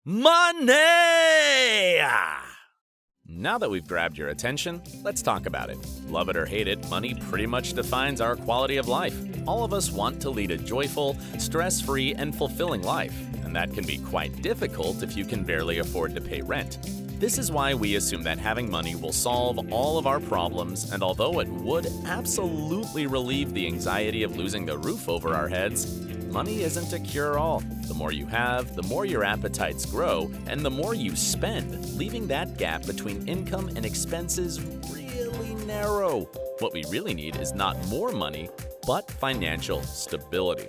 Money! Now that we've grabbed your attention, let's talk about it. Love it or hate it, money pretty much defines our quality of life. All of us want to lead a joyful, stress-free, and fulfilling life, and that can be quite difficult if you can barely afford to pay rent. This is why we assume that having money will solve all of our problems, and although it would absolutely relieve the anxiety of losing the roof over our heads, money isn't a cure-all. The more you have, the more your appetites grow, and the more you spend, leaving that gap between income and expenses really narrow. What we really need is not more money, but financial stability.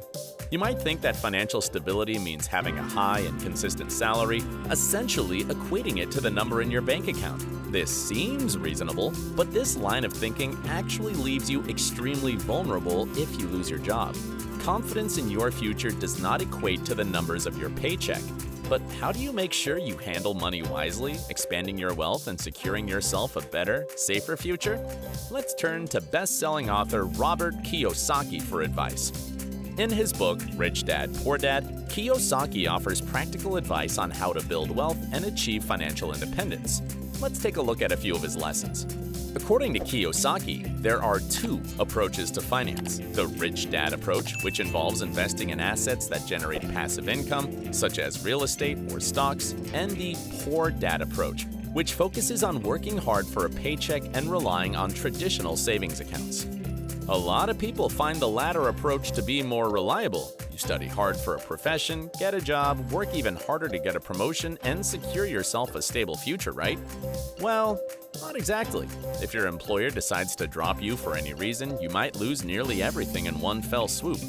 You might think that financial stability means having a high and consistent salary, essentially equating it to the number in your bank account. This seems reasonable, but this line of thinking actually leaves you extremely vulnerable if you lose your job. Confidence in your future does not equate to the numbers of your paycheck. But how do you make sure you handle money wisely, expanding your wealth and securing yourself a better, safer future? Let's turn to best-selling author Robert Kiyosaki for advice. In his book, Rich Dad, Poor Dad, Kiyosaki offers practical advice on how to build wealth and achieve financial independence. Let's take a look at a few of his lessons. According to Kiyosaki, there are two approaches to finance. The Rich Dad approach, which involves investing in assets that generate passive income, such as real estate or stocks, and the Poor Dad approach, which focuses on working hard for a paycheck and relying on traditional savings accounts. A lot of people find the latter approach to be more reliable. You study hard for a profession, get a job, work even harder to get a promotion, and secure yourself a stable future, right? Well, not exactly. If your employer decides to drop you for any reason, you might lose nearly everything in one fell swoop.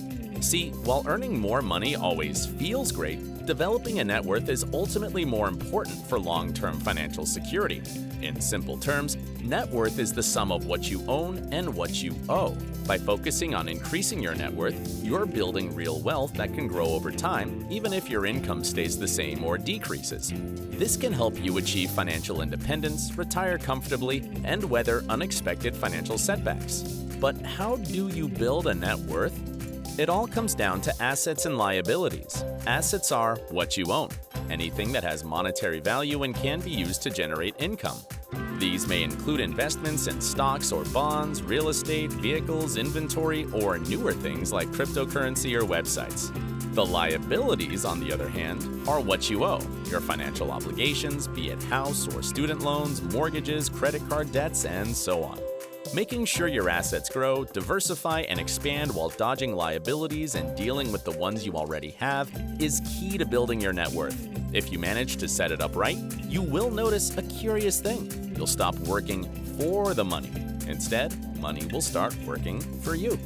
See, while earning more money always feels great, developing a net worth is ultimately more important for long-term financial security. In simple terms, net worth is the sum of what you own and what you owe. By focusing on increasing your net worth, you're building real wealth that can grow over time, even if your income stays the same or decreases. This can help you achieve financial independence, retire comfortably, and weather unexpected financial setbacks. But how do you build a net worth? It all comes down to assets and liabilities. Assets are what you own, anything that has monetary value and can be used to generate income. These may include investments in stocks or bonds, real estate, vehicles, inventory, or newer things like cryptocurrency or websites. The liabilities, on the other hand, are what you owe, your financial obligations, be it house or student loans, mortgages, credit card debts, and so on. Making sure your assets grow, diversify, and expand while dodging liabilities and dealing with the ones you already have is key to building your net worth. If you manage to set it up right, you will notice a curious thing. You'll stop working for the money. Instead, money will start working for you.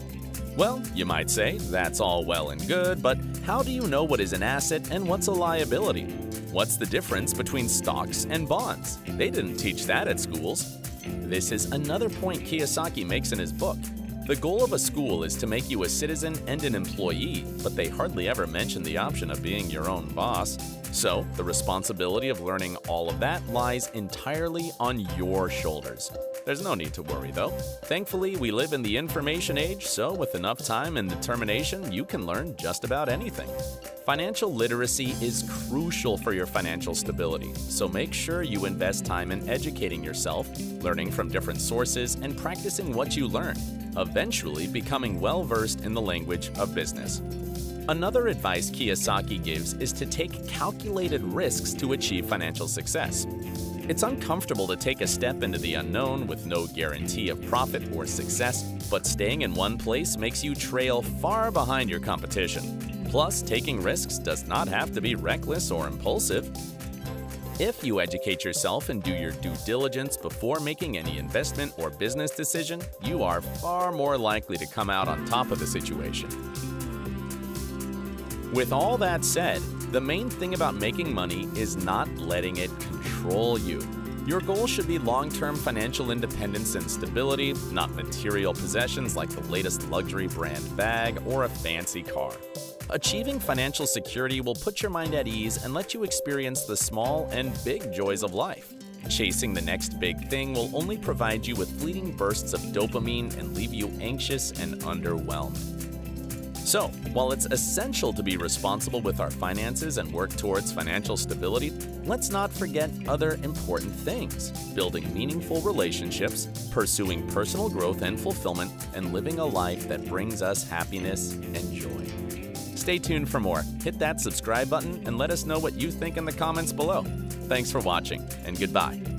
Well, you might say, that's all well and good, but how do you know what is an asset and what's a liability? What's the difference between stocks and bonds? They didn't teach that at schools. This is another point Kiyosaki makes in his book. The goal of a school is to make you a citizen and an employee, but they hardly ever mention the option of being your own boss. So, the responsibility of learning all of that lies entirely on your shoulders. There's no need to worry, though. Thankfully, we live in the information age, so with enough time and determination, you can learn just about anything. Financial literacy is crucial for your financial stability, so make sure you invest time in educating yourself, learning from different sources, and practicing what you learn, eventually becoming well-versed in the language of business. Another advice Kiyosaki gives is to take calculated risks to achieve financial success. It's uncomfortable to take a step into the unknown with no guarantee of profit or success, but staying in one place makes you trail far behind your competition. Plus, taking risks does not have to be reckless or impulsive. If you educate yourself and do your due diligence before making any investment or business decision, you are far more likely to come out on top of the situation. With all that said, the main thing about making money is not letting it control you. Your goal should be long-term financial independence and stability, not material possessions like the latest luxury brand bag or a fancy car. Achieving financial security will put your mind at ease and let you experience the small and big joys of life. Chasing the next big thing will only provide you with fleeting bursts of dopamine and leave you anxious and underwhelmed. So, while it's essential to be responsible with our finances and work towards financial stability, let's not forget other important things: building meaningful relationships, pursuing personal growth and fulfillment, and living a life that brings us happiness and joy. Stay tuned for more. Hit that subscribe button and let us know what you think in the comments below. Thanks for watching, and goodbye.